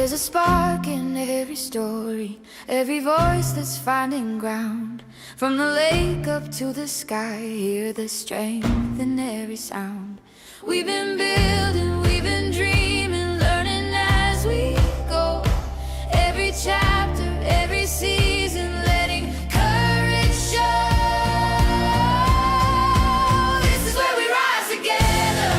There's a spark in every story, every voice that's finding ground. From the lake up to the sky, hear the strength in every sound. We've been building, we've been dreaming, learning as we go. Every chapter, every season, letting courage show. This is where we rise together,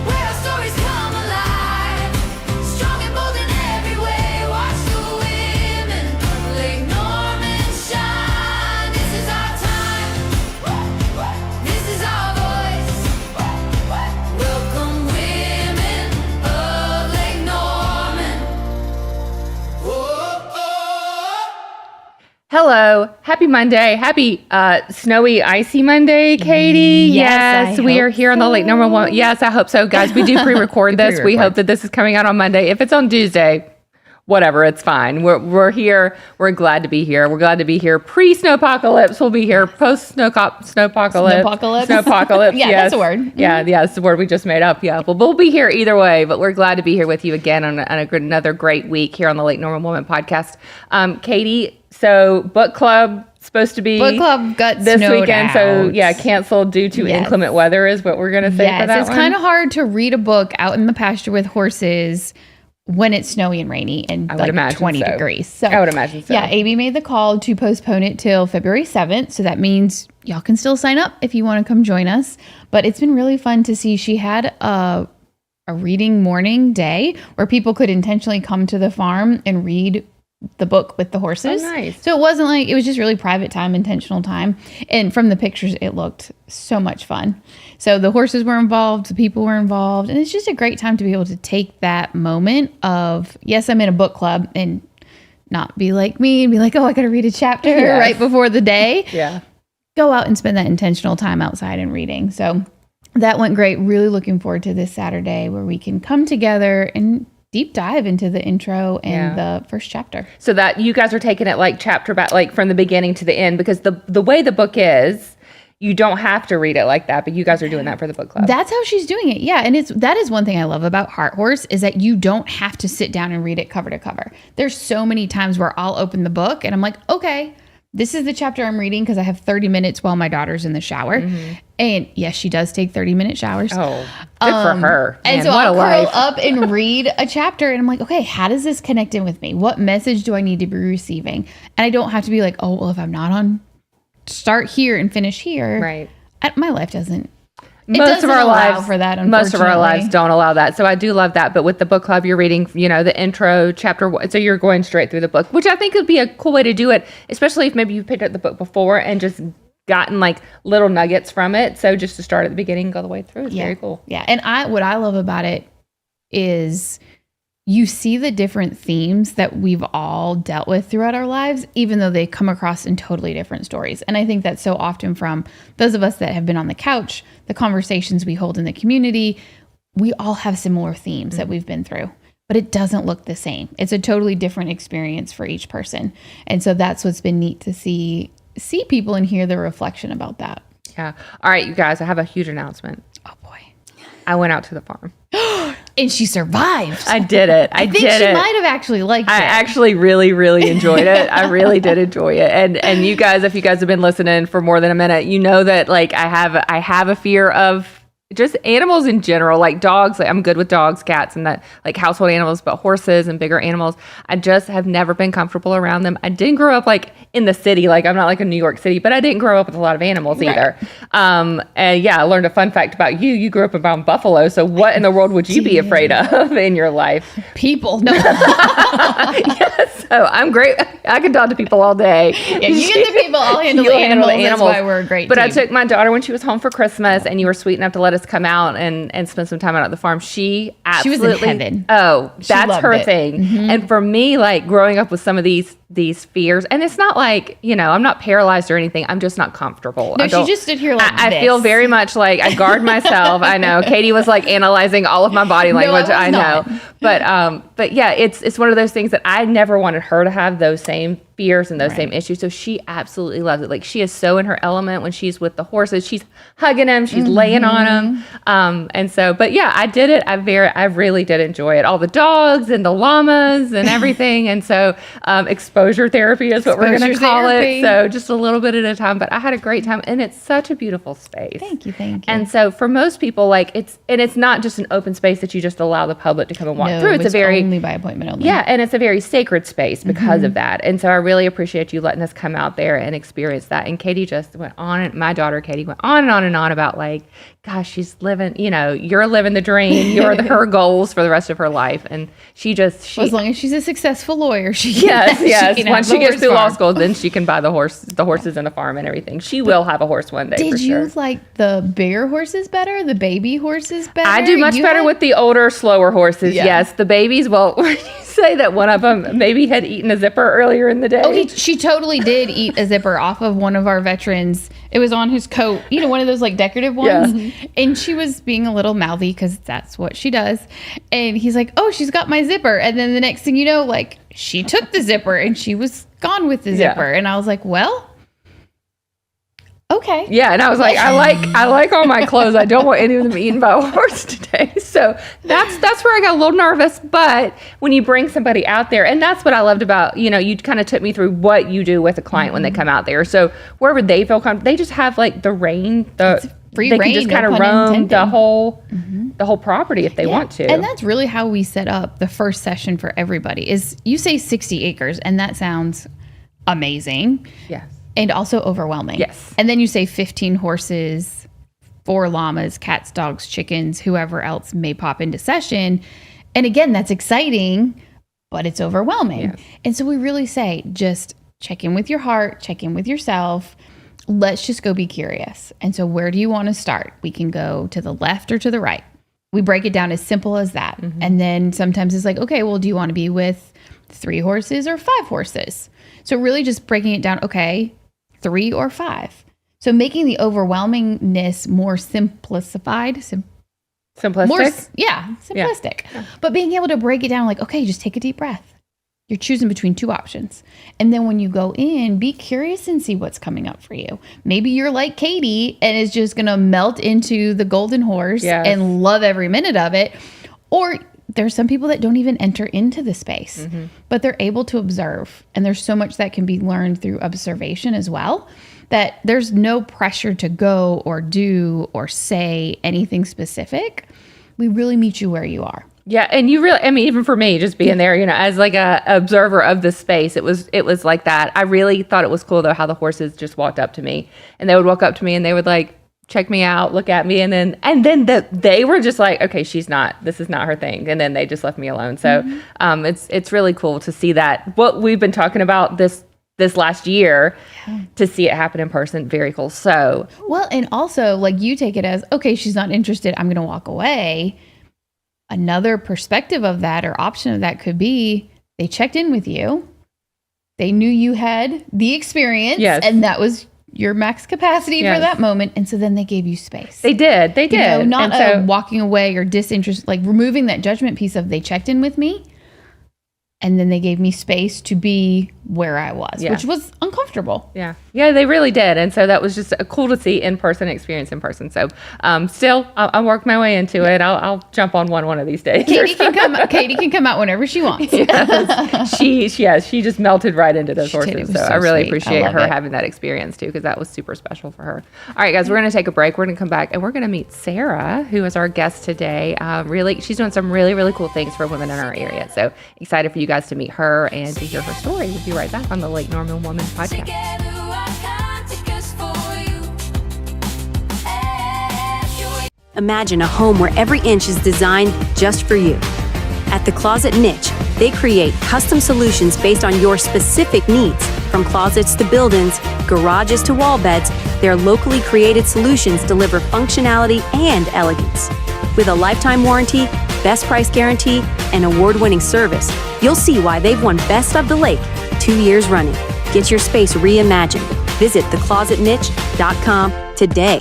where our stories come alive. Strong and bold in every way, watch the women of Lake Norman shine. This is our time, this is our voice. Welcome women of Lake Norman. Hello. Happy Monday. Happy snowy, icy Monday, Katie. Yes, we are here on the Lake Norman one. Yes, I hope so, guys. We do pre-record this. We hope that this is coming out on Monday. If it's on Tuesday, whatever, it's fine. We're here. We're glad to be here. We're glad to be here. Pre-snowpocalypse. We'll be here post-snowpocalypse. Snowpocalypse. Yeah, yes. that's a word. Yeah, it's the word we just made up. Yeah, well, we'll be here either way, but we're glad to be here with you again on another great week here on the Lake Norman Woman podcast. Katie, so book club supposed to be Book club got this snowed weekend, out. so yeah, canceled due to inclement weather is what we're gonna say for that it's one. kind of hard to read a book out in the pasture with horses when it's snowy and rainy and like 20 degrees. So I would imagine so. Yeah, AB made the call to postpone it till February 7th. So that means y'all can still sign up if you want to come join us. But it's been really fun to see. She had a reading morning day where people could intentionally come to the farm and read the book with the horses. Oh, nice. So it wasn't like, it was just really private time, intentional time. And from the pictures, it looked so much fun. So the horses were involved, the people were involved, and it's just a great time to be able to take that moment of, yes, I'm in a book club, and not be like me and be like, oh, I got to read a chapter right before the day. Yeah. Go out and spend that intentional time outside and reading. So that went great. Really looking forward to this Saturday where we can come together and deep dive into the intro and the first chapter. So that you guys are taking it like chapter back, like from the beginning to the end, because the way the book is, you don't have to read it like that, but you guys are doing that for the book club. That's how she's doing it. Yeah. And that is one thing I love about Heart Horse is that you don't have to sit down and read it cover to cover. There's so many times where I'll open the book and I'm like, okay, this is the chapter I'm reading because I have 30 minutes while my daughter's in the shower. Mm-hmm. And yes, she does take 30-minute showers. Oh, good for her. And man, so I'll curl life. up and read a chapter and I'm like, okay, how does this connect in with me? What message do I need to be receiving? And I don't have to be like, oh, well, if I'm not on, start here and finish here. Right. My life doesn't. Most of our lives for that. Most of our lives don't allow that. So I do love that. But with the book club, you're reading, the intro chapter 1. So you're going straight through the book, which I think would be a cool way to do it, especially if maybe you picked up the book before and just gotten like little nuggets from it. So just to start at the beginning, go the way through. It's very cool. Yeah. And what I love about it is you see the different themes that we've all dealt with throughout our lives, even though they come across in totally different stories. And I think that's so often from those of us that have been on the couch, the conversations we hold in the community, we all have similar themes that we've been through, but it doesn't look the same. It's a totally different experience for each person. And so that's what's been neat to see people and hear the reflection about that. Yeah. All right, you guys, I have a huge announcement. Oh boy. I went out to the farm. And she survived. I did it. I think she might have actually liked it. I actually really, really enjoyed it. I really did enjoy it. And you guys, if you guys have been listening for more than a minute, you know that like I have a fear of just animals in general, like dogs. Like I'm good with dogs, cats, and that like household animals, but horses and bigger animals, I just have never been comfortable around them. I didn't grow up like in the city, like I'm not like in New York City, but I didn't grow up with a lot of animals either. And yeah, I learned a fun fact about you. You grew up around buffalo. So what in the world would you be afraid of in your life? People. No. Yes. So I'm great. I can talk to people all day. Yeah, you get the people. I'll handle the animals. That's why we're a great But team. I took my daughter when she was home for Christmas, and you were sweet enough to let us come out and spend some time out at the farm. She absolutely was in heaven. Oh, that's her thing. Mm-hmm. And for me, like growing up with some of these fears, and it's not like, I'm not paralyzed or anything. I'm just not comfortable. No, she just stood here like I feel very much like I guard myself. I know. Katie was like analyzing all of my body language. No, I know. But yeah, it's one of those things that I never wanted her to have those same fears and those same issues. So she absolutely loves it. Like, she is so in her element when she's with the horses. She's hugging them, she's laying on them. And so, but yeah, I did it. I really did enjoy it. All the dogs and the llamas and everything. And so, exposure therapy is what we're going to call it. So just a little bit at a time, but I had a great time, and it's such a beautiful space. Thank you. And so for most people, like, it's not just an open space that you just allow the public to come and walk through. It's only by appointment only. Yeah, and it's a very sacred space because of that. And so I really appreciate you letting us come out there and experience that. And Katie just went on, and my daughter Katie went on and on and on about, like, gosh, she's living, you're living the dream. You're her goals for the rest of her life. And she as long as she's a successful lawyer, yes. Once she gets through law school, then she can buy the horses and the farm and everything. She will have a horse one day. Did you like the bigger horses better? The baby horses better? I do much better with the older, slower horses. Yeah. Yes, the babies. Well, when you say that one of them maybe had eaten a zipper earlier in the day. Oh, she totally did eat a zipper off of one of our veterans. It was on his coat, one of those like decorative ones. Yeah. And she was being a little mouthy because that's what she does. And he's like, oh, she's got my zipper. And then the next thing you know, like, she took the zipper and she was gone with the zipper. And I was like, well, okay. Yeah, and I was like, I like all my clothes. I don't want any of them eaten by a horse today. So that's where I got a little nervous. But when you bring somebody out there, and that's what I loved about, you kind of took me through what you do with a client when they come out there. So wherever they feel comfortable, they just have like the reign, free they reign, can just kind of roam the whole property if they want to. And that's really how we set up the first session for everybody. Is you say 60 acres, and that sounds amazing. Yes. And also overwhelming. Yes. And then you say 15 horses, 4 llamas, cats, dogs, chickens, whoever else may pop into session. And again, that's exciting, but it's overwhelming. Yes. And so we really say, just check in with your heart, check in with yourself. Let's just go be curious. And so where do you want to start? We can go to the left or to the right. We break it down as simple as that. Mm-hmm. And then sometimes it's like, okay, well, do you want to be with 3 horses or 5 horses? So really just breaking it down, okay, 3 or 5. So making the overwhelmingness more simplified. Simplistic? Simplistic. Yeah. But being able to break it down like, okay, just take a deep breath. You're choosing between 2 options. And then when you go in, be curious and see what's coming up for you. Maybe you're like Katie and is just going to melt into the golden horse and love every minute of it. Or there's some people that don't even enter into the space, but they're able to observe. And there's so much that can be learned through observation as well, that there's no pressure to go or do or say anything specific. We really meet you where you are. Yeah, and you really, even for me, just being there, as like a observer of the space, it was like that. I really thought it was cool though how the horses just walked up to me, and they would walk up to me and they would like check me out, look at me, and then they were just like, okay, this is not her thing, and then they just left me alone. So it's really cool to see that what we've been talking about this last year, to see it happen in person. Very cool. So well, and also like you take it as, okay, she's not interested, I'm gonna walk away. Another perspective of that or option of that could be they checked in with you. They knew you had the experience, and that was your max capacity for that moment. And so then they gave you space. They did. Not walking away or disinterest, like removing that judgment piece of they checked in with me. And then they gave me space to be where I was, which was uncomfortable. Yeah, they really did. And so that was just cool to see experience in person. So still, I'll work my way into it. I'll jump on one of these days. Katie can come out whenever she wants. She just melted right into those horses. So I really appreciate her having that experience too, because that was super special for her. All right, guys, we're going to take a break. We're going to come back and we're going to meet Sarah, who is our guest today. She's doing some really, really cool things for women in our area. So excited for you guys to meet her and to hear her story. We'll be right back on the Lake Norman Woman podcast. Imagine a home where every inch is designed just for you. At The Closet Niche, they create custom solutions based on your specific needs. From closets to build-ins, garages to wall beds, their locally created solutions deliver functionality and elegance. With a lifetime warranty, best price guarantee, and award-winning service, you'll see why they've won Best of the Lake 2 years running. Get your space reimagined. Visit theclosetniche.com today.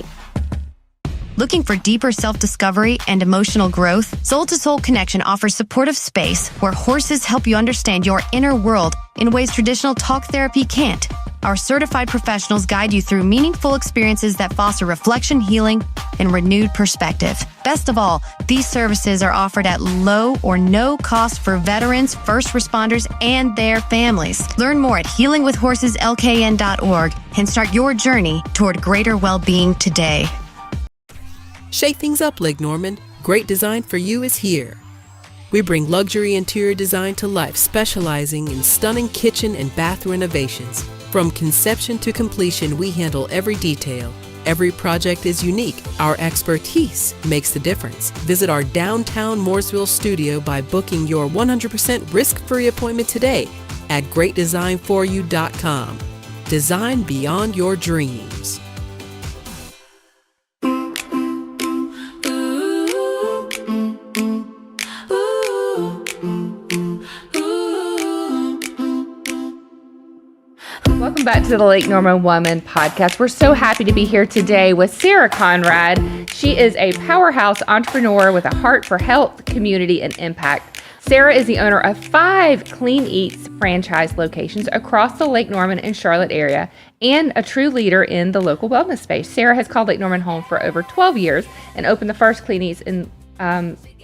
Looking for deeper self-discovery and emotional growth? Soul to Soul Connection offers supportive space where horses help you understand your inner world in ways traditional talk therapy can't. Our certified professionals guide you through meaningful experiences that foster reflection, healing, and renewed perspective. Best of all, these services are offered at low or no cost for veterans, first responders, and their families. Learn more at healingwithhorseslkn.org and start your journey toward greater well-being today. Shake things up, Lake Norman. Great design for you is here. We bring luxury interior design to life, specializing in stunning kitchen and bath renovations. From conception to completion, we handle every detail. Every project is unique. Our expertise makes the difference. Visit our downtown Mooresville studio by booking your 100% risk-free appointment today at greatdesignforyou.com. Design beyond your dreams. Welcome back to the Lake Norman Woman podcast. We're so happy to be here today with Sarah Conrad. She is a powerhouse entrepreneur with a heart for health, community, and impact. Sarah is the owner of 5 Clean Eatz franchise locations across the Lake Norman and Charlotte area and a true leader in the local wellness space. Sarah has called Lake Norman home for over 12 years and opened the first Clean Eatz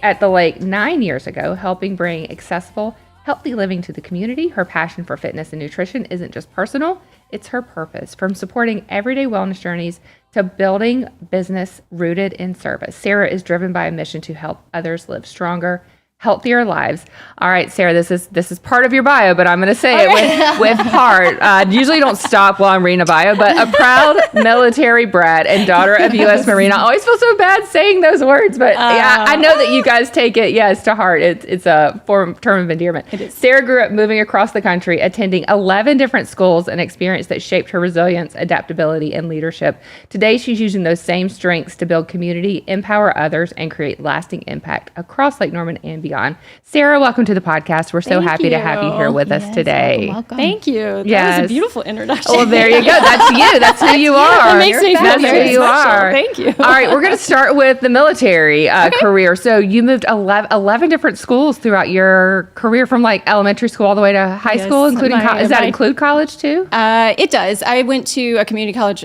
at the lake 9 years ago, helping bring accessible, healthy living to the community. Her passion for fitness and nutrition isn't just personal, it's her purpose. From supporting everyday wellness journeys to building business rooted in service, Sarah is driven by a mission to help others live stronger, healthier lives. All right, Sarah, this is part of your bio, but I'm going to say it with heart. Usually don't stop while I'm reading a bio, but a proud military brat and daughter of U.S. Marine. I always feel so bad saying those words, but yeah, I know that you guys take it, to heart. It's a term of endearment. It is. Sarah grew up moving across the country, attending 11 different schools, an experience that shaped her resilience, adaptability, and leadership. Today, she's using those same strengths to build community, empower others, and create lasting impact across Lake Norman and beyond. Sarah, welcome to the podcast. We're so Thank happy to have you here with us today. Welcome. Thank you. That Yes. was a beautiful introduction. Well, there you go. That's you. That's who you are. That makes me feel That's very who you special. are. Thank you. All right, we're going to start with the military career. So you moved 11 different schools throughout your career, from like elementary school all the way to high Yes, school, including my- Does that my- include college too? It does. I went to a community college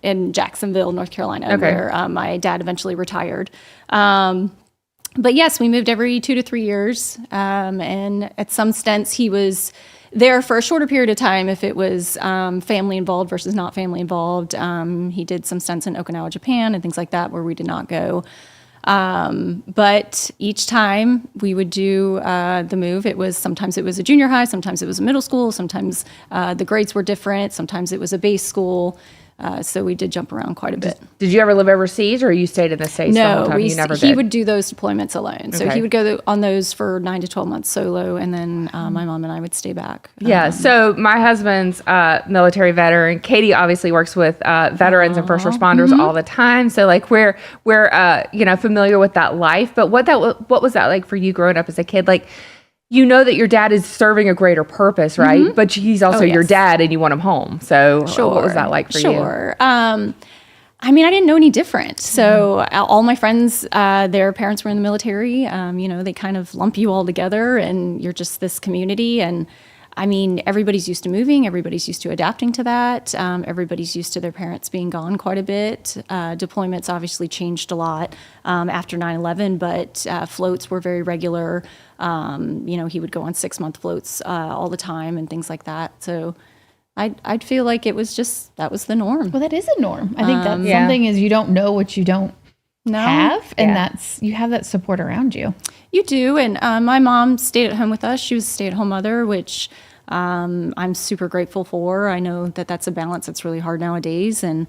in Jacksonville, North Carolina, Okay. where my dad eventually retired. But yes, we moved every 2 to 3 years. And at some stints, he was there for a shorter period of time if it was family involved versus not family involved. He did some stints in Okinawa, Japan, and things like that where we did not go. But each time we would do the move, sometimes it was a junior high, sometimes it was a middle school, sometimes the grades were different, sometimes it was a base school. So we did jump around quite a bit. Did you ever live overseas, or you stayed in the States the whole No, time? You never he did? would do those deployments alone. So Okay. he would go on those for 9 to 12 months solo, and then my mom and I would stay back. Yeah. So my husband's military veteran. Katie obviously works with veterans and first responders all the time. So like we're familiar with that life. But what was that like for you growing up as a kid? Like, you know that your dad is serving a greater purpose, right? But he's also your yes. dad, and you want him home. So what was that like for you? Sure. I mean, I didn't know any different. So all my friends, their parents were in the military. They kind of lump you all together, and you're just this community. And I mean, everybody's used to moving. Everybody's used to adapting to that. Everybody's used to their parents being gone quite a bit. Deployments obviously changed a lot after 9/11, but floats were very regular. He would go on 6-month floats all the time and things like that. So I'd feel like that was the norm. Well, that is a norm. I think that's Yeah. something is you don't know what you don't have, and Yeah. you have that support around you. You do, and my mom stayed at home with us. She was a stay-at-home mother, which I'm super grateful for. I know that that's a balance that's really hard nowadays, and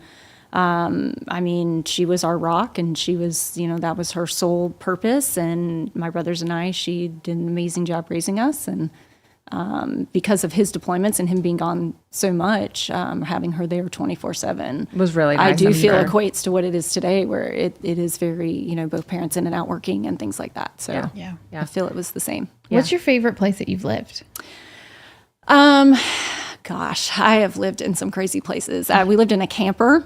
I mean, she was our rock, and she was, that was her sole purpose. And my brothers and I, she did an amazing job raising us, and because of his deployments and him being gone so much, having her there 24/7 Was really nice, I do I'm feel sure. equates to what it is today, where it is very, both parents in and out working and things like that. So Yeah. I feel it was the same. What's your favorite place that you've lived? Gosh, I have lived in some crazy places. We lived in a camper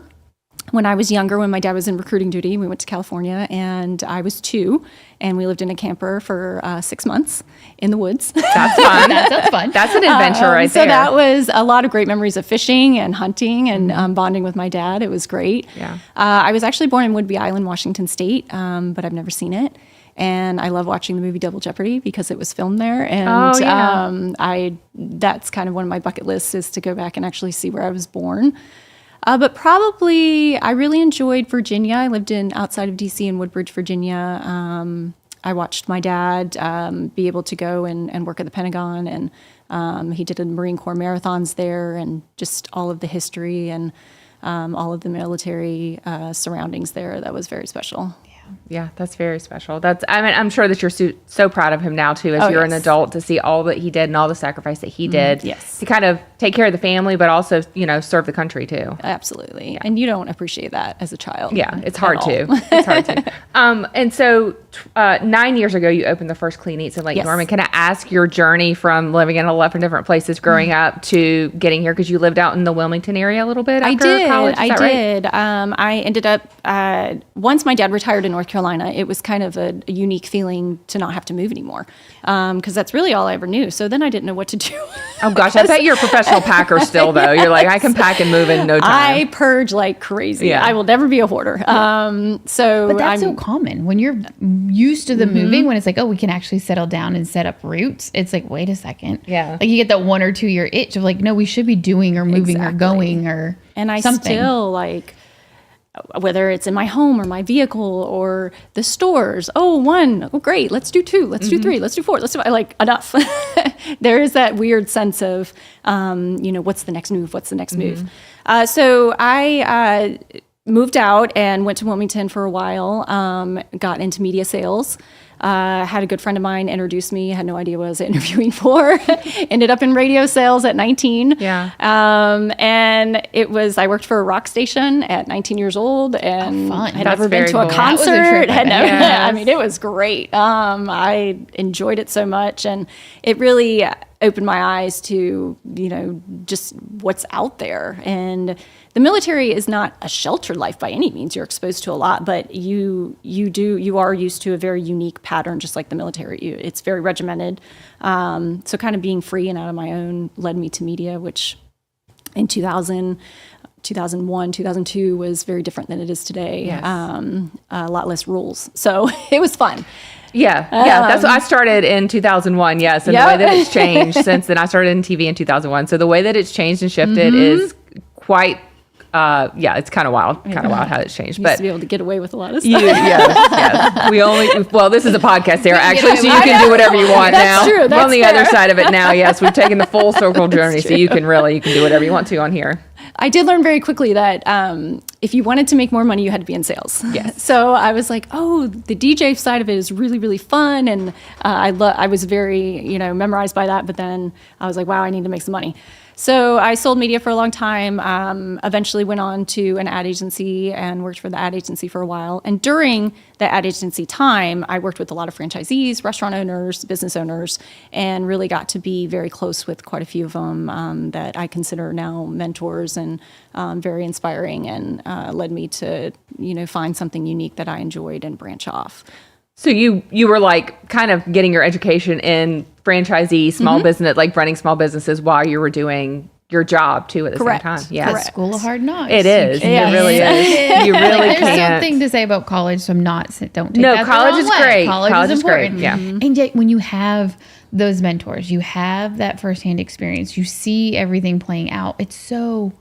when I was younger, when my dad was in recruiting duty, we went to California, and I was 2, and we lived in a camper for 6 months in the woods. That's fun. That sounds fun. That's an adventure right So there. that was a lot of great memories of fishing and hunting and bonding with my dad. It was great. Yeah. I was actually born in Whidbey Island, Washington State, but I've never seen it. And I love watching the movie Double Jeopardy because it was filmed there. And that's kind of one of my bucket lists, is to go back and actually see where I was born. But probably I really enjoyed Virginia. I lived outside of DC in Woodbridge, Virginia. I watched my dad be able to go and work at the Pentagon, and he did Marine Corps marathons there, and just all of the history and all of the military surroundings there. That was very special. Yeah, that's very special. I'm sure that you're so proud of him now too, as you're an adult, to see all that he did and all the sacrifice that he did. Yes. To kind of take care of the family, but also, serve the country too. Absolutely. Yeah. And you don't appreciate that as a child. Yeah, it's hard to. It's hard to. And so 9 years ago, you opened the first Clean Eats in Lake Yes. Norman. Can I ask your journey from living in 11 different places growing up to getting here? Because you lived out in the Wilmington area a little bit after college. Is that right? did. I ended up, once my dad retired in North Carolina, it was kind of a unique feeling to not have to move anymore, because that's really all I ever knew. So then I didn't know what to do. Oh gosh, I bet you're a professional packer still, though. You're like, I can pack and move in no time. I purge like crazy. Yeah. I will never be a hoarder. But that's so common when you're used to the moving, when it's like, oh, we can actually settle down and set up roots. It's like, wait a second. Yeah. Like you get that 1 or 2 year itch of like, no, we should be doing or moving or Exactly. going or And I something. still like, whether it's in my home or my vehicle or the stores. Oh, 1. Oh, great. Let's do 2. Let's do 3. Let's do 4. Let's do enough. There is that weird sense of, what's the next move? What's the next move? So I moved out and went to Wilmington for a while, got into media sales. Had a good friend of mine introduce me. Had no idea what I was interviewing for. Ended up in radio sales at 19. Yeah. And I worked for a rock station at 19 years old, and fun. had That's never been very to a cool. That was a concert. trip, I Had bet. never, Yes. I mean, it was great. I enjoyed it so much, and it really opened my eyes to, just what's out there. And the military is not a sheltered life by any means. You're exposed to a lot, but you are used to a very unique pattern, just like the military. It's very regimented. So kind of being free and out of my own led me to media, which in 2000, 2001, 2002 was very different than it is today. Yes. A lot less rules. So it was fun. Yeah. That's what I started in 2001. Yes. And the way that it's changed since then, I started in TV in 2001. So the way that it's changed and shifted is quite, it's kind of wild. Kind of wild how it's changed. Used But to be able to get away with a lot of stuff. yes. This is a podcast, Sarah, actually, so you can do whatever you want now. That's true. We're on That's the fair. other side of it now. Yes. We've taken the full circle journey. So you can do whatever you want to on here. I did learn very quickly that if you wanted to make more money, you had to be in sales. Yes. So I was like, oh, the DJ side of it is really, really fun. And I was very, memorized by that. But then I was like, wow, I need to make some money. So I sold media for a long time, eventually went on to an ad agency and worked for the ad agency for a while. And during the ad agency time, I worked with a lot of franchisees, restaurant owners, business owners, and really got to be very close with quite a few of them that I consider now mentors and very inspiring, and led me to, find something unique that I enjoyed and branch off. So you were like kind of getting your education in franchisee, small business, like running small businesses while you were doing your job too at the Correct. same time. Yeah. Correct. School of hard knocks. It is. Yes. It really is. You really Like, there's can't. something to say about college, so don't take No, that the college wrong is way. great. College is great. important. Yeah. And yet when you have those mentors, you have that firsthand experience, you see everything playing out. It's so,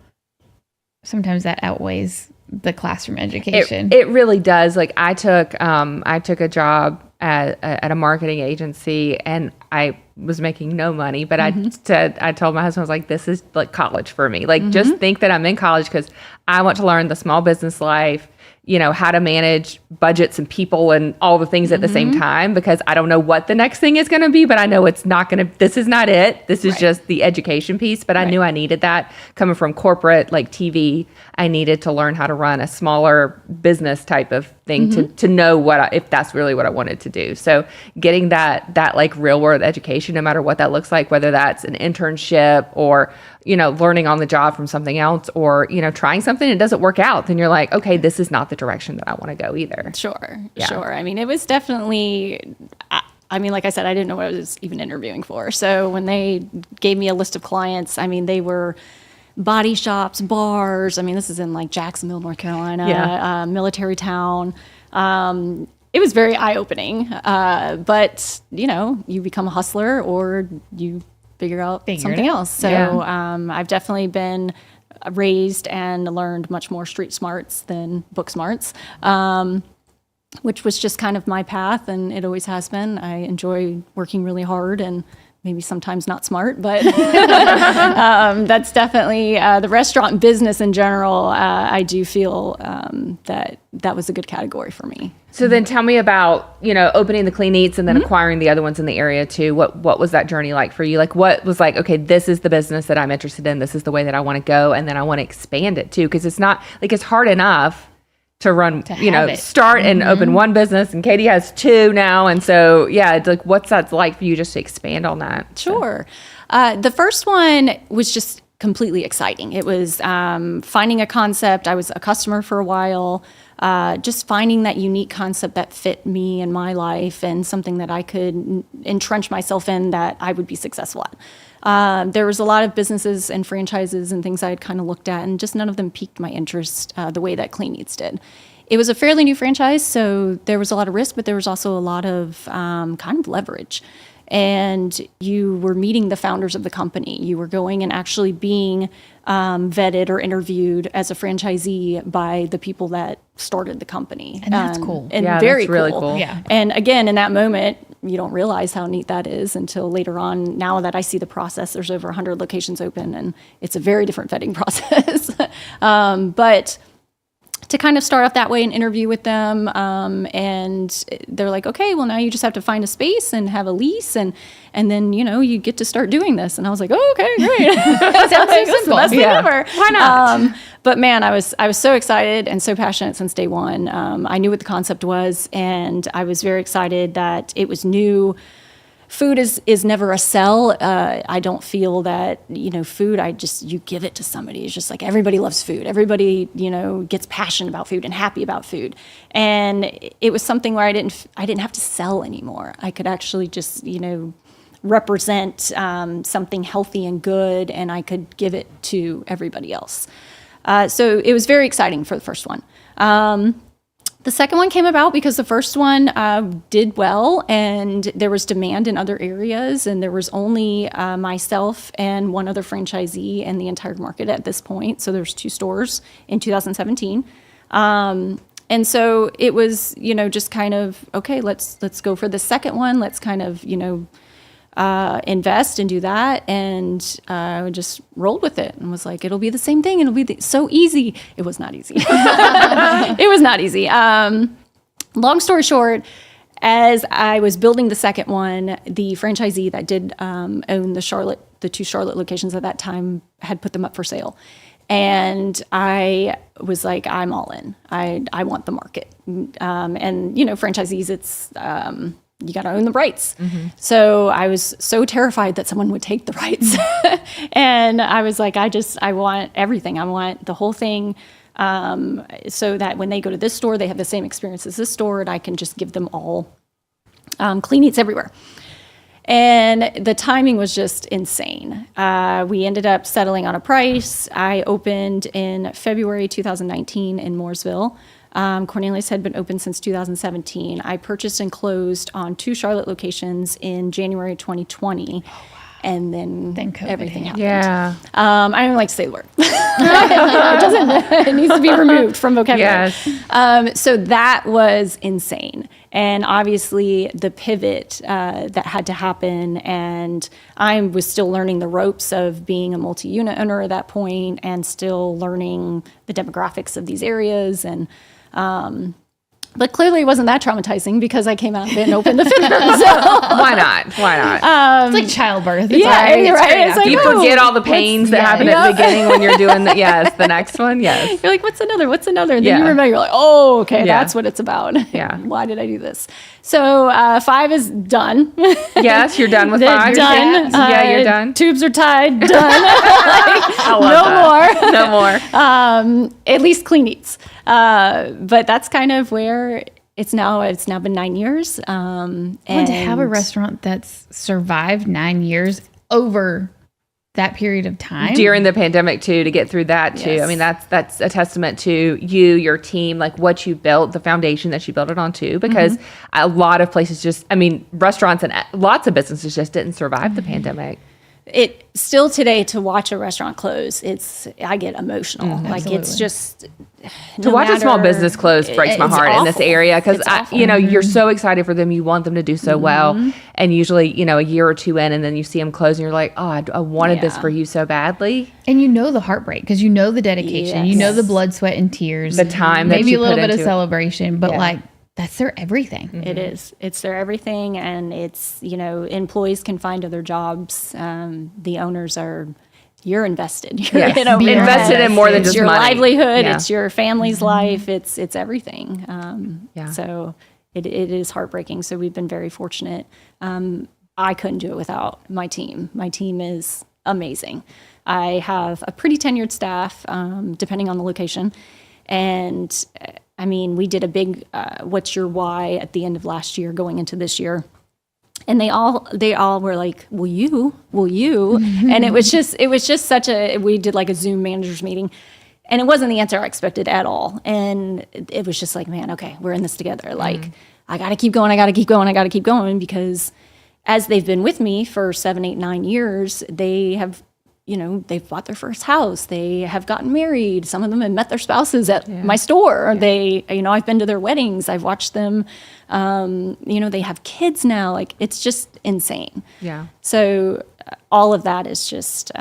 sometimes that outweighs the classroom education. It really does. Like I took a job at a marketing agency, and I was making no money, but I told my husband, I was like, this is like college for me. Like just think that I'm in college because I want to learn the small business life, how to manage budgets and people and all the things at the same time, because I don't know what the next thing is going to be, but I know this is not it. This is just the education piece. But I knew I needed that coming from corporate, like TV. I needed to learn how to run a smaller business type of thing to know if that's really what I wanted to do. So getting that like real world education education, no matter what that looks like, whether that's an internship or, learning on the job from something else, or, trying something and it doesn't work out, then you're like, okay, this is not the direction that I want to go either. Sure. Yeah. Sure. I mean, it was definitely, like I said, I didn't know what I was even interviewing for. So when they gave me a list of clients, I mean, they were body shops, bars. I mean, this is in like Jacksonville, North Carolina, military town. It was very eye-opening. But, you become a hustler or you figure out something else. So I've definitely been raised and learned much more street smarts than book smarts, which was just kind of my path, and it always has been. I enjoy working really hard and maybe sometimes not smart, but that's definitely the restaurant business in general. I do feel that was a good category for me. So then tell me about, opening the Clean Eats and then acquiring the other ones in the area too. What was that journey like for you? Like what was like, okay, this is the business that I'm interested in. This is the way that I want to go. And then I want to expand it too. Cause it's not like, it's hard enough to run, start and open one business, and Katie has two now. And so, it's like, what's that like for you just to expand on that? Sure. The first one was just completely exciting. It was finding a concept. I was a customer for a while, just finding that unique concept that fit me and my life and something that I could entrench myself in that I would be successful at. There was a lot of businesses and franchises and things I had kind of looked at, and just none of them piqued my interest the way that Clean Eats did. It was a fairly new franchise, so there was a lot of risk, but there was also a lot of kind of leverage. And you were meeting the founders of the company. You were going and actually being vetted or interviewed as a franchisee by the people that started the company. And that's cool. And Yeah, very that's really cool. cool. Yeah. And again, in that moment, you don't realize how neat that is until later on. Now that I see the process, there's over 100 locations open, and it's a very different vetting process. But to kind of start off that way and interview with them, and they're like, okay, well, now you just have to find a space and have a lease, and then, you get to start doing this. And I was like, oh, okay, great. Sounds like this is the best thing ever. Why not? But man, I was so excited and so passionate since day one. I knew what the concept was, and I was very excited that it was new. Food is never a sell. I don't feel that, food, you give it to somebody. It's just like everybody loves food. Everybody, gets passionate about food and happy about food. And it was something where I didn't have to sell anymore. I could actually just, represent something healthy and good, and I could give it to everybody else. So it was very exciting for the first one. The second one came about because the first one did well, and there was demand in other areas, and there was only myself and one other franchisee in the entire market at this point. So there's 2 stores in 2017. And so it was, just kind of, okay, let's go for the second one. Let's kind of, invest and do that. And I just rolled with it and was like, it'll be the same thing. It'll be so easy. It was not easy. It was not easy. Long story short, as I was building the second one, the franchisee that did own the 2 Charlotte locations at that time had put them up for sale. And I was like, I'm all in. I want the market. And, franchisees, it's... you got to own the rights. Mm-hmm. So I was so terrified that someone would take the rights. And I was like, I want everything. I want the whole thing, so that when they go to this store, they have the same experience as this store, and I can just give them all Clean Eats everywhere. And the timing was just insane. We ended up settling on a price. I opened in February 2019 in Mooresville. Cornelius had been open since 2017. I purchased and closed on 2 Charlotte locations in January 2020. Oh, wow. And then everything happened. Yeah. I don't like to say the word. It needs to be removed from vocabulary. Yes. So that was insane. And obviously the pivot that had to happen, and I was still learning the ropes of being a multi-unit owner at that point, and still learning the demographics of these areas, and But clearly it wasn't that traumatizing because I came out and opened the fitness. Why not? Why not? It's like childbirth. It's Yeah, right. you're right. straight It's after. like, You oh, forget all the pains that happen at the beginning when you're doing the next one. Yes. You're like, what's another? What's another? And then Yeah. you remember, you're like, oh, okay, Yeah. that's what it's about. Yeah. Why did I do this? So 5 is done. Yes, you're done with They're 5. done. Yeah, you're done. Tubes are tied. Done. I love that. No more. No more. At least clean eats. But that's kind of where it's now. It's now been 9 years. And to have a restaurant that's survived 9 years over that period of time. During the pandemic too, to get through that too. Yes. I mean, that's a testament to you, your team, like what you built, the foundation that you built it on too, because a lot of places restaurants and lots of businesses just didn't survive the pandemic. It still today to watch a restaurant close, I get emotional. Like it's just To watch a small business close breaks my heart in this area because you're so excited for them. You want them to do so well, and usually a year or two in, and then you see them close, and you're like, oh, I wanted this for you so badly. And you know the heartbreak because you know the dedication, you know the blood, sweat, and tears, The time that maybe you a little put bit of into it. celebration, but like that's their everything. It is. It's their everything, and it's employees can find other jobs. The owners are. You're invested. You're Yes. Beyond Invested in more than it's just your money. livelihood. Yeah. It's your family's life. It's everything. Yeah. So it is heartbreaking. So we've been very fortunate. I couldn't do it without my team. My team is amazing. I have a pretty tenured staff, depending on the location, and I mean, we did a big "What's your why?" at the end of last year, going into this year. And they all were like, will you? And it was just such we did like a Zoom managers meeting, and it wasn't the answer I expected at all. And it was just like, man, okay, we're in this together. Like, I got to keep going because as they've been with me for 7, 8, 9 years, they have, they've bought their first house. They have gotten married. Some of them have met their spouses at my store. They, I've been to their weddings. I've watched them. They have kids now. Like, it's just insane. Yeah. So all of that is just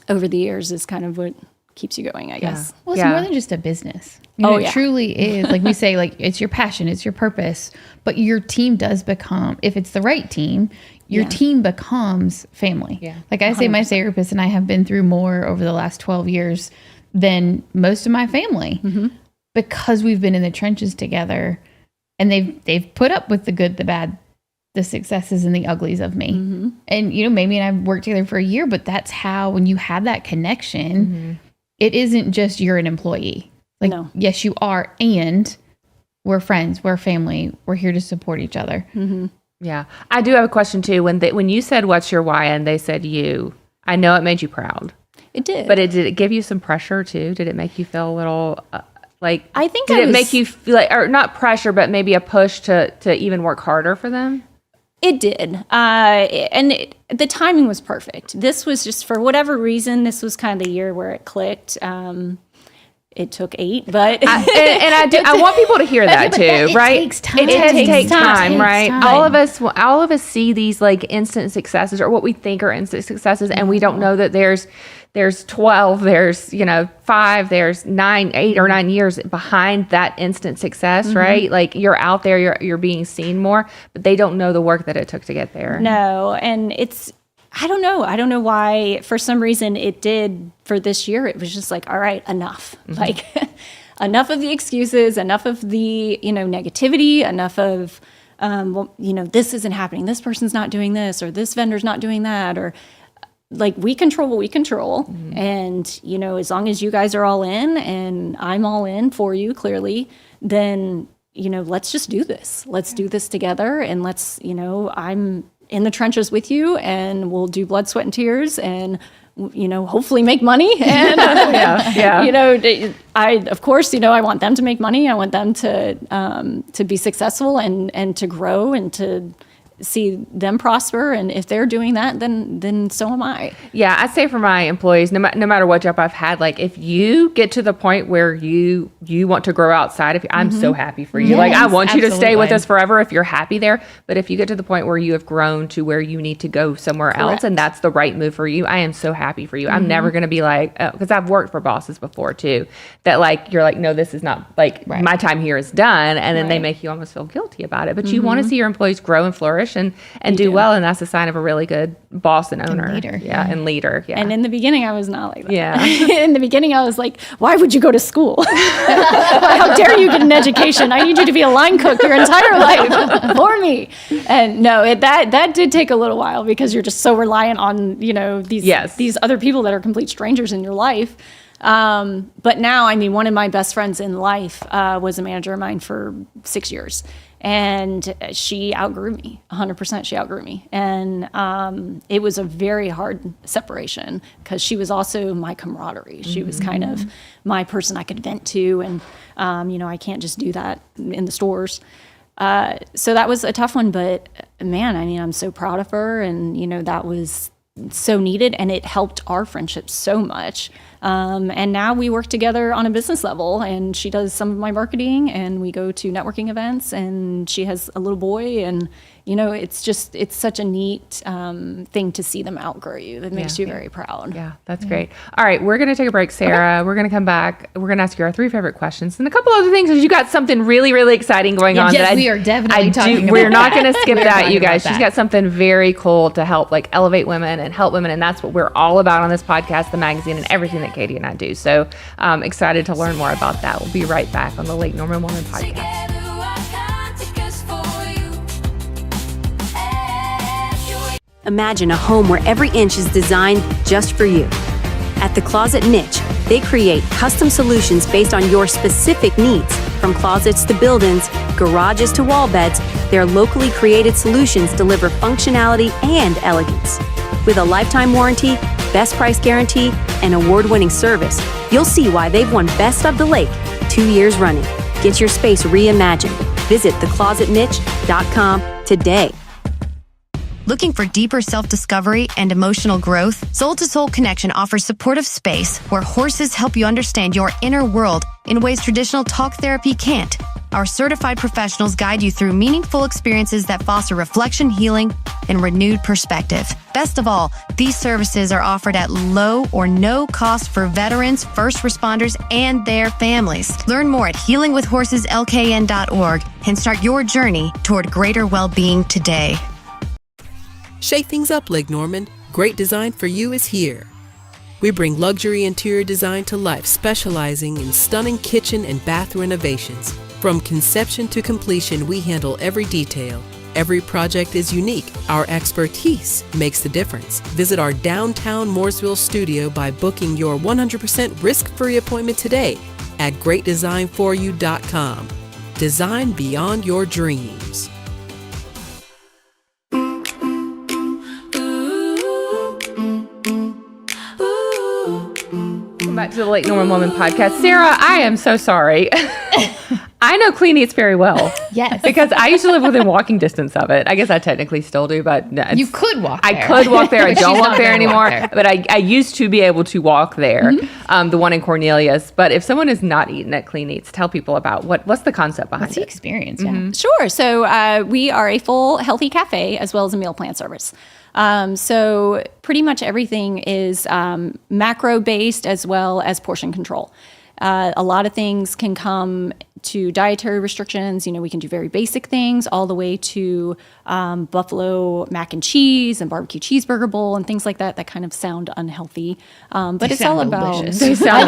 over the years is kind of what keeps you going, I guess. Well, it's more than just a business. It truly is. Like we say, like it's your passion, it's your purpose. But your team does become, if it's the right team, your team becomes family. Yeah. Like I say, 100%. My therapist and I have been through more over the last 12 years than most of my family because we've been in the trenches together, and they've put up with the good, the bad, the successes and the uglies of me. And Mamie and I worked together for a year, but that's how, when you have that connection, it isn't just you're an employee. Like, yes, you are, and we're friends, we're family, we're here to support each other. Yeah. I do have a question too. When you said, what's your why? And they said you, I know it made you proud. It did. But did it give you some pressure too? Did it make you feel a little like, I think did it make you feel like, or not pressure, but maybe a push to even work harder for them? It did. The timing was perfect. This was just, for whatever reason, this was kind of the year where it clicked. It took 8, but I want people to hear that too, right? Takes time. It takes time, right? time. All of us see these like instant successes, or what we think are instant successes, and we don't know that there's 12, there's 5, there's 9, 8 or 9 years behind that instant success, right? Like, you're out there, you're being seen more, but they don't know the work that it took to get there. No, and I don't know why, for some reason it did for this year. It was just like, all right, enough. Like, enough of the excuses, enough of the, negativity, enough of, this isn't happening. This person's not doing this, or this vendor's not doing that, or like, we control what we control. And, as long as you guys are all in and I'm all in for you, clearly, then, let's just do this. Let's do this together. And let's, I'm in the trenches with you, and we'll do blood, sweat, and tears, and hopefully make money. And I, of course, I want them to make money. I want them to be successful and to grow and to see them prosper, and if they're doing that, then so am I. Yeah, I say for my employees, no matter what job I've had, like if you get to the point where you want to grow outside, I'm so happy for you. Yes, like I want you to stay with absolutely. us forever if you're happy there. But if you get to the point where you have grown to where you need to go somewhere else, and that's the right move for you, I am so happy for you. I'm never going to be like, because I've worked for bosses before too, that like you're like, no, this is not like my time here is done, and then they make you almost feel guilty about it. But you want to see your employees grow and flourish and do well, and that's a sign of a really good boss and owner. leader. And leader. Yeah. And in the beginning, I was not like that. Yeah. In the beginning, I was like, why would you go to school? How dare you get an education? I need you to be a line cook your entire life for me. And no, that did take a little while because you're just so reliant on, these other people that are complete strangers in your life. But now, I mean, one of my best friends in life was a manager of mine for 6 years. And she outgrew me, 100% she outgrew me. And it was a very hard separation because she was also my camaraderie. She was kind of my person I could vent to. And, I can't just do that in the stores. So that was a tough one. But man, I mean, I'm so proud of her. And, that was so needed. And it helped our friendship so much. And now we work together on a business level, and she does some of my marketing, and we go to networking events, and she has a little boy, and it's such a neat thing to see them outgrow you. That makes you very proud. Yeah, that's great. All right, we're going to take a break, Sarah. Okay. We're going to come back. We're going to ask you our 3 favorite questions and a couple other things because you got something really, really exciting going on. Yes, we are definitely talking about We're not going to skip We're that, talking you guys. about She's that. got something very cool to help like elevate women and help women, and that's what we're all about on this podcast, the magazine, and everything that Katie and I do. So excited to learn more about that. We'll be right back on the Late Norman Woman podcast. Together I can't take us for you. Imagine a home where every inch is designed just for you. At The Closet Niche, they create custom solutions based on your specific needs. From closets to build-ins, garages to wall beds, their locally created solutions deliver functionality and elegance. With a lifetime warranty, best price guarantee, and award-winning service, you'll see why they've won Best of the Lake 2 years running. Get your space reimagined. Visit theclosetniche.com today. Looking for deeper self-discovery and emotional growth? Soul to Soul Connection offers supportive space where horses help you understand your inner world in ways traditional talk therapy can't. Our certified professionals guide you through meaningful experiences that foster reflection, healing, and renewed perspective. Best of all, these services are offered at low or no cost for veterans, first responders, and their families. Learn more at healingwithhorseslkn.org and start your journey toward greater well-being today. Shake things up, Lake Norman. Great design for you is here. We bring luxury interior design to life, specializing in stunning kitchen and bath renovations. From conception to completion, we handle every detail. Every project is unique. Our expertise makes the difference. Visit our downtown Mooresville studio by booking your 100% risk-free appointment today at greatdesignforyou.com. Design beyond your dreams. Welcome back to the Late Norman Woman podcast. Sarah, I am so sorry. I know Clean Eats very well. Yes. Because I used to live within walking distance of it. I guess I technically still do, but no, You could walk there. I could walk there. I But don't she's walk not there gonna anymore. walk there. But I used to be able to walk there, the one in Cornelius. But if someone is not eating at Clean Eats, tell people about what's the concept behind What's the it. experience? Yeah. Sure. So we are a full healthy cafe as well as a meal plan service. So pretty much everything is macro based as well as portion control. A lot of things can come to dietary restrictions. We can do very basic things all the way to buffalo mac and cheese and barbecue cheeseburger bowl and things like that that kind of sound unhealthy. But it's all sound about delicious. They sound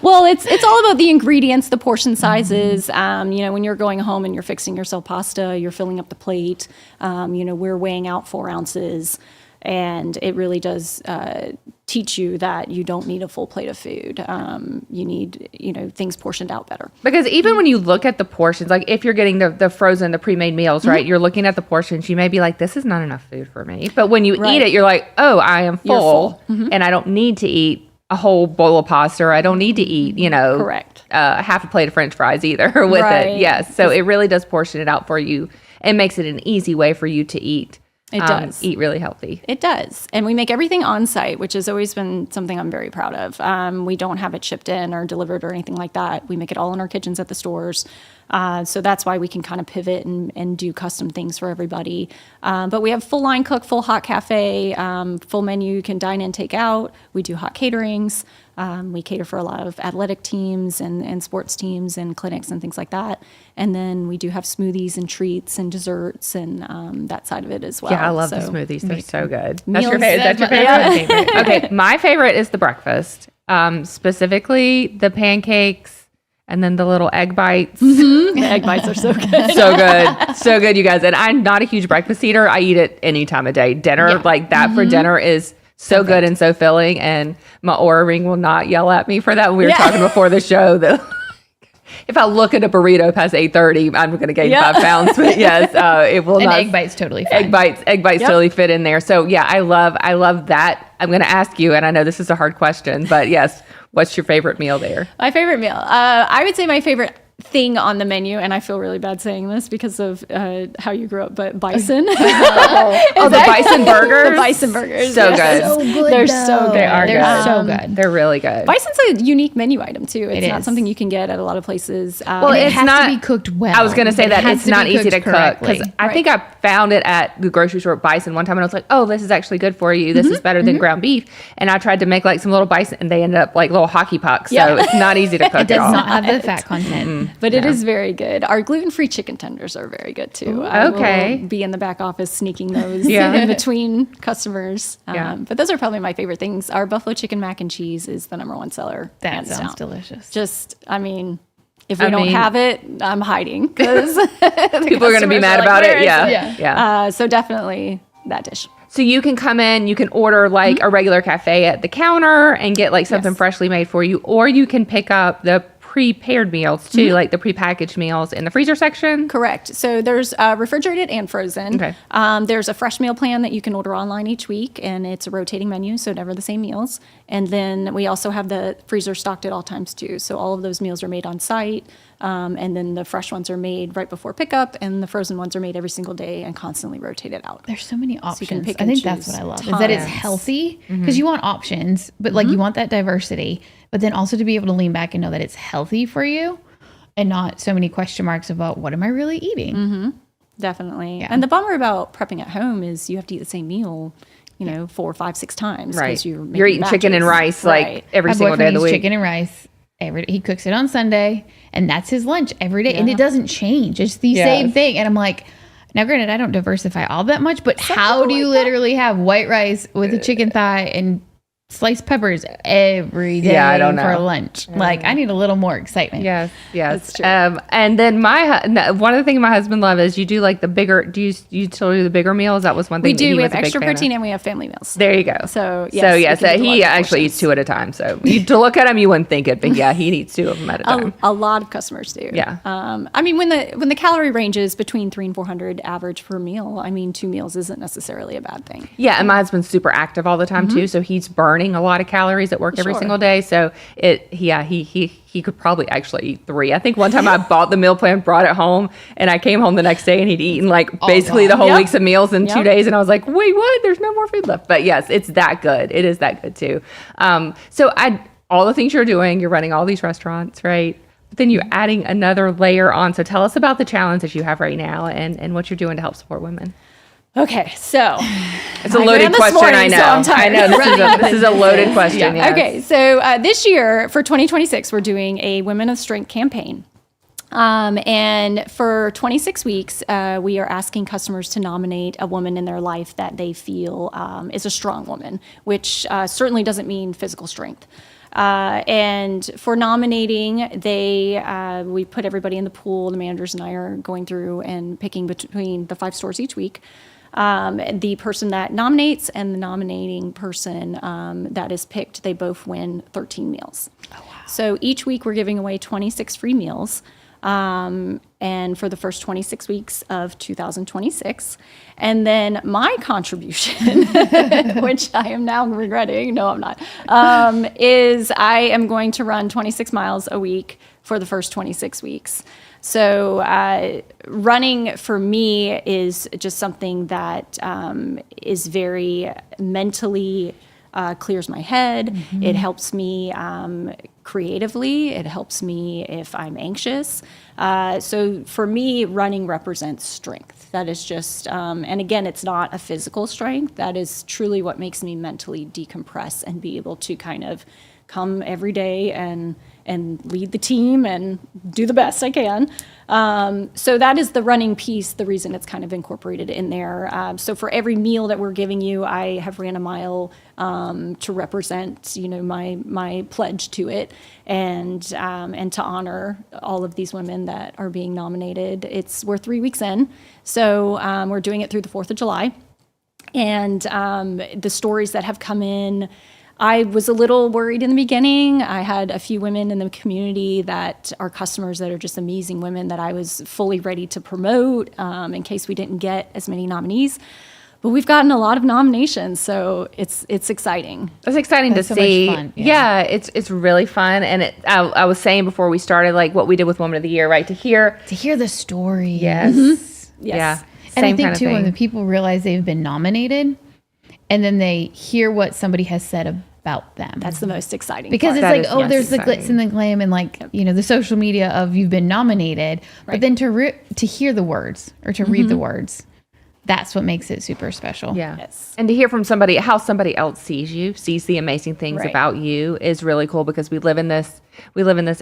well, it's all about the ingredients, the portion sizes. When you're going home and you're fixing yourself pasta, you're filling up the plate. We're weighing out 4 ounces, and it really does teach you that you don't need a full plate of food. You need, things portioned out better. Because even when you look at the portions, like if you're getting the frozen, the pre-made meals, right? You're looking at the portions, you may be like, this is not enough food for me. But when you eat it, you're like, oh, I am You're full, full. and I don't need to eat a whole bowl of pasta, or I don't need to eat, Correct. half a plate of French fries either with Right. it. Yes. So it really does portion it out for you and makes it an easy way for you to eat. It does. Eat really healthy. It does. And we make everything on site, which has always been something I'm very proud of. We don't have it shipped in or delivered or anything like that. We make it all in our kitchens at the stores. So that's why we can kind of pivot and do custom things for everybody. But we have full line cook, full hot cafe, full menu. You can dine in, take out. We do hot caterings. We cater for a lot of athletic teams and sports teams and clinics and things like that. And then we do have smoothies and treats and desserts and that side of it as well. Yeah, I love the So- smoothies. They're so good. Meals- That's your favorite? Okay, my favorite is the breakfast. Specifically the pancakes and then the little egg bites. The egg bites are so good. So good. So good, you guys. And I'm not a huge breakfast eater. I eat it any time of day. Dinner, like that for dinner is so good and so filling. And my Oura ring will not yell at me for that. We were talking before the show that if I look at a burrito past 8:30, I'm going to gain 5 pounds. But yes, it will And not. egg bites totally fine. Egg bites totally fit in there. So yeah, I love that. I'm going to ask you, and I know this is a hard question, but yes, what's your favorite meal there? My favorite meal. I would say my favorite thing on the menu, and I feel really bad saying this because of how you grew up, but bison. Oh, the bison burgers. The bison burgers. So yes. good. So good. They're though. so good. They are They're good. so good. They're really good. Bison's a unique menu item too. It's It not is. something you can get at a lot of places. Well, It it's has not to be cooked well. I was going to say It that has it's to not be easy to cooked cook because correctly. I think I found it at the grocery store bison one time and I was like, oh, this is actually good for you. This is better than ground beef. And I tried to make like some little bison and they ended up like little hockey pucks. So Yeah. it's not easy to cook It at does all. not have the fat content. But it is very good. Our gluten-free chicken tenders are very good too. I okay. will be in the back office sneaking those Yeah. in between customers. Yeah. But those are probably my favorite things. Our buffalo chicken mac and cheese is the #1 seller. That hands sounds down. delicious. Just, I mean, if we I don't mean- have it, I'm hiding because People are going to be mad about it. Yeah. Yeah. Yeah. So definitely that dish. So you can come in, you can order like a regular cafe at the counter and get like something freshly made for you, or you can pick up the prepared meals too, like the prepackaged meals in the freezer section. Correct. So there's refrigerated and frozen. Okay. There's a fresh meal plan that you can order online each week, and it's a rotating menu, so never the same meals. And then we also have the freezer stocked at all times too. So all of those meals are made on site, and then the fresh ones are made right before pickup, and the frozen ones are made every single day and constantly rotated out. There's so many you options. can pick I and think that's choose. what I love. Is that it's Tons. healthy because you want options, but like you want that diversity, but then also to be able to lean back and know that it's healthy for you and not so many question marks about what am I really eating? Definitely. And the bummer about prepping at home is you have to eat the same meal, 4, 5, 6 times. 'cause Right. You're You're eating chicken and batches. rice like Right. every My single day of boyfriend the eats week. chicken and rice every day. He cooks it on Sunday, and that's his lunch every day, and it doesn't change. It's the same thing. And I'm like, now, granted, I don't diversify all that much, but how do you literally have white rice with a chicken thigh and sliced peppers every day Yeah, I don't for know. lunch? Like, I need a little more excitement. Yes, yes. That's true. And then one of the things my husband loves is you do like the bigger. Do you still do the bigger meals? That was one thing We that he do. We was have a big extra fan of. protein and we have family meals. There you go. So, yes, so we yes, can do he larger actually eats portions. 2 at a time. So to look at him, you wouldn't think it, but yeah, he eats 2 of them at a time. A lot of customers do. Yeah. I mean, when the calorie range is between 300 and 400 average per meal, I mean, 2 meals isn't necessarily a bad thing. Yeah, and my husband's super active all the time too, so he's burning a lot of calories at work every Sure. single day. So he could probably actually eat 3. I think one time I bought the meal plan, brought it home, and I came home the next day and he'd eaten like basically the whole Yep. week's of meals in 2 Yep. days, and I was like, wait, what? There's no more food left. But yes, it's that good. It is that good too. So all the things you're doing, you're running all these restaurants, right? But then you're adding another layer on. So tell us about the challenge that you have right now and what you're doing to help support women. Okay, so It's a I loaded ran this question. morning, I know. so I'm tired. This is a loaded question. Yes. Okay, so this year for 2026, we're doing a Women of Strength campaign. And for 26 weeks, we are asking customers to nominate a woman in their life that they feel is a strong woman, which certainly doesn't mean physical strength. And for nominating, we put everybody in the pool. The managers and I are going through and picking between the 5 stores each week. The person that nominates and the nominating person that is picked, they both win 13 meals. Oh, wow. So each week we're giving away 26 free meals. And for the first 26 weeks of 2026. And then my contribution, which I am now regretting, no, I'm not, is I am going to run 26 miles a week for the first 26 weeks. So running for me is just something that is very mentally clears my head. It helps me creatively. It helps me if I'm anxious. So for me, running represents strength. That is just, and again, it's not a physical strength. That is truly what makes me mentally decompress and be able to kind of come every day and lead the team and do the best I can. So that is the running piece, the reason it's kind of incorporated in there. So for every meal that we're giving you, I have ran a mile to represent, my pledge to it, and to honor all of these women that are being nominated. We're 3 weeks in, so we're doing it through the 4th of July. And the stories that have come in, I was a little worried in the beginning. I had a few women in the community that are customers that are just amazing women that I was fully ready to promote in case we didn't get as many nominees. But we've gotten a lot of nominations, so it's exciting. It's exciting That's to so much see. fun, Yeah, it's really fun. And I was saying before we started, like what we did with Woman of the Year, right? To hear the story. yes, Yes. yeah, And I same think kind of too, when the thing. people realize they've been nominated and then they hear what somebody has said about them. That's the most exciting Because part. it's That like, is oh, most there's the exciting. glitz and the glam and like, the social media of you've been nominated. But Right. then to hear the words or to read the words, that's what makes it super special. Yeah. Yes. And to hear from somebody how somebody else sees the amazing things Right. about you is really cool, because we live in this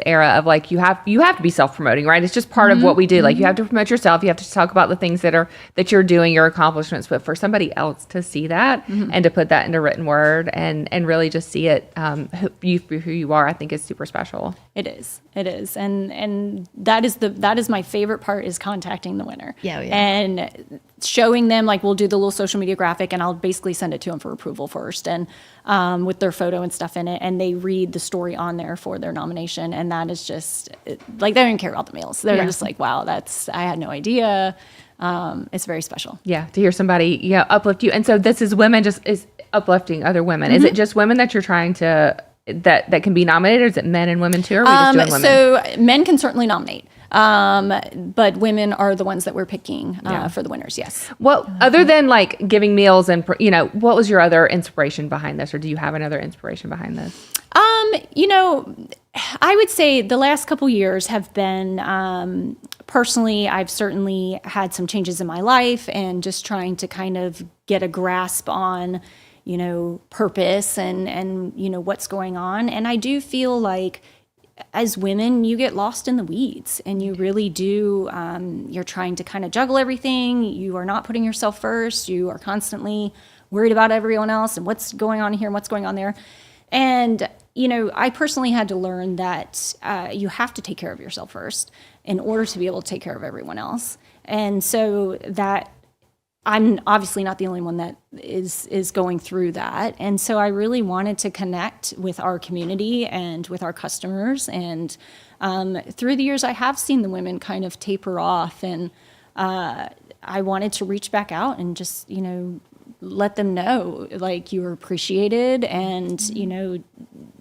era of like you have to be self-promoting, right? It's just part of what we do. Like you have to promote yourself, you have to talk about the things that you're doing, your accomplishments, but for somebody else to see that and to put that into written word and really just see it who you are, I think is super special. It is. And that is my favorite part, is contacting the winner. Yeah, yeah. And showing them, like, we'll do the little social media graphic and I'll basically send it to them for approval first, and with their photo and stuff in it, and they read the story on there for their nomination. And that is just like, they don't even care about the meals. They're just like, wow, I had no idea. It's very special. Yeah, to hear somebody uplift you. And so this is women just is uplifting other women. Is it just women that you're trying to that can be nominated, or is it men and women too? Or are we just doing women? So men can certainly nominate, but women are the ones that we're picking for the winners. Yes. Well, other than like giving meals and, what was your other inspiration behind this? Or do you have another inspiration behind this? I would say the last couple years have been, personally, I've certainly had some changes in my life, and just trying to kind of get a grasp on, purpose and what's going on. And I do feel like as women, you get lost in the weeds, and you really do. You're trying to kind of juggle everything. You are not putting yourself first. You are constantly worried about everyone else and what's going on here and what's going on there. And, I personally had to learn that you have to take care of yourself first in order to be able to take care of everyone else. And so that I'm obviously not the only one that is going through that. And so I really wanted to connect with our community and with our customers. And through the years, I have seen the women kind of taper off, and I wanted to reach back out and just, let them know, like, you're appreciated, and,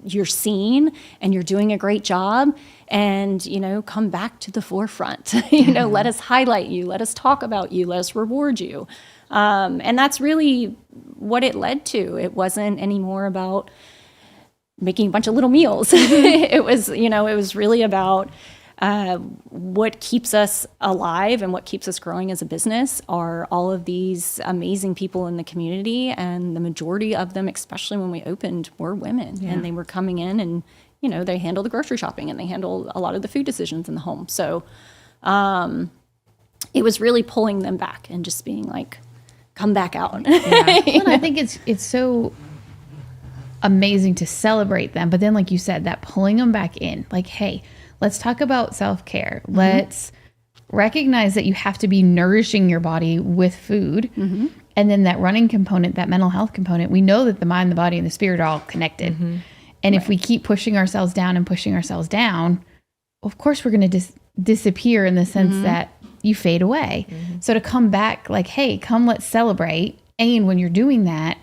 you're seen, and you're doing a great job, and, come back to the forefront. Let us highlight you, let us talk about you, let us reward you. And that's really what it led to. It wasn't anymore about making a bunch of little meals. It was really about what keeps us alive and what keeps us growing as a business are all of these amazing people in the community, and the majority of them, especially when we opened, were women. And they were coming in, and they handle the grocery shopping, and they handle a lot of the food decisions in the home. So it was really pulling them back and just being like, come back out. Well, and I think it's so amazing to celebrate them, but then, like you said, that pulling them back in, like, hey, let's talk about self-care. Let's recognize that you have to be nourishing your body with food. And then that running component, that mental health component, we know that the mind, the body, and the spirit are all connected. And if we keep pushing ourselves down, of course we're going to disappear in the sense that you fade away. So to come back, like, hey, come, let's celebrate. And when you're doing that,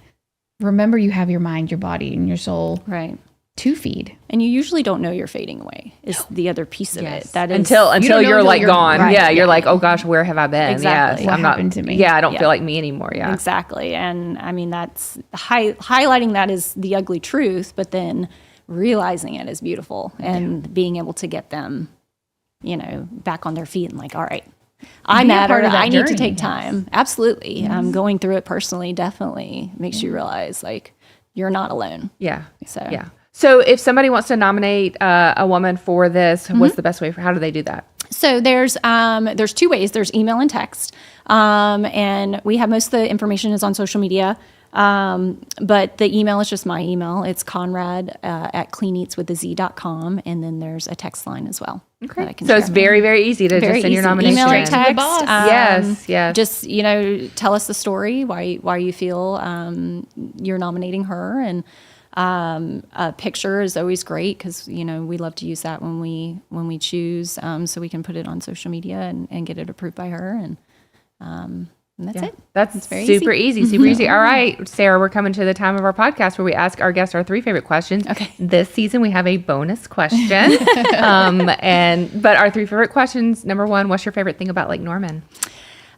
remember you have your mind, your body, and your soul Right. to feed. And you usually don't know you're fading away is the other piece of it. That is until don't you're know like until gone. right. Yeah, you're like, oh gosh, where have I been? Exactly. Yes, What happened to me? Yeah, I don't Yeah. feel like me anymore. Yeah, Exactly. And I mean, that's highlighting that is the ugly truth, but then realizing it is beautiful and being able to get them, back on their feet and like, all right, I Be a matter. part of that I need to journey, take yes. time. Absolutely. Going through it personally definitely makes you realize like you're not alone. yeah. So Yeah. So if somebody wants to nominate a woman for this, what's the best way how do they do that? So there's 2 ways. There's email and text, and we have most of the information is on social media. But the email is just my email. It's Conrad at cleaneatswithaz.com, and then there's a text line as well. that I can So it's share. very, very easy to Very just send your easy. nomination. Email or Straight to the text. boss. Yes. Just tell us the story why you feel you're nominating her, and a picture is always great because we love to use that when we choose, so we can put it on social media and get it approved by her, and that's it. That's It's very super easy. Super easy. All right, Sarah, we're coming to the time of our podcast where we ask our guests our 3 favorite questions. Okay. This season we have a bonus question. But our 3 favorite questions, number 1, what's your favorite thing about Lake Norman?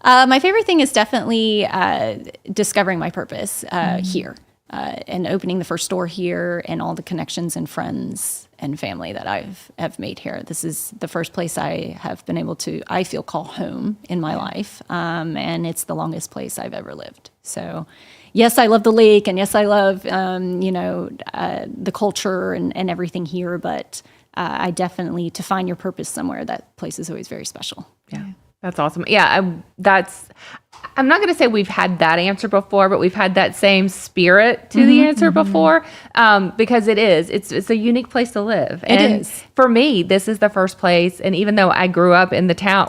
My favorite thing is definitely discovering my purpose here and opening the first store here, and all the connections and friends and family that have made here. This is the first place I have been able to, I feel, call home in my life, and it's the longest place I've ever lived. So, yes, I love the lake, and yes, I love the culture and everything here. But I definitely, to find your purpose somewhere, that place is always very special. Yeah. That's awesome. Yeah, I'm not going to say we've had that answer before, but we've had that same spirit to the answer before, because it's a unique place to live. And is. for me, this is the first place. And even though I grew up in the town,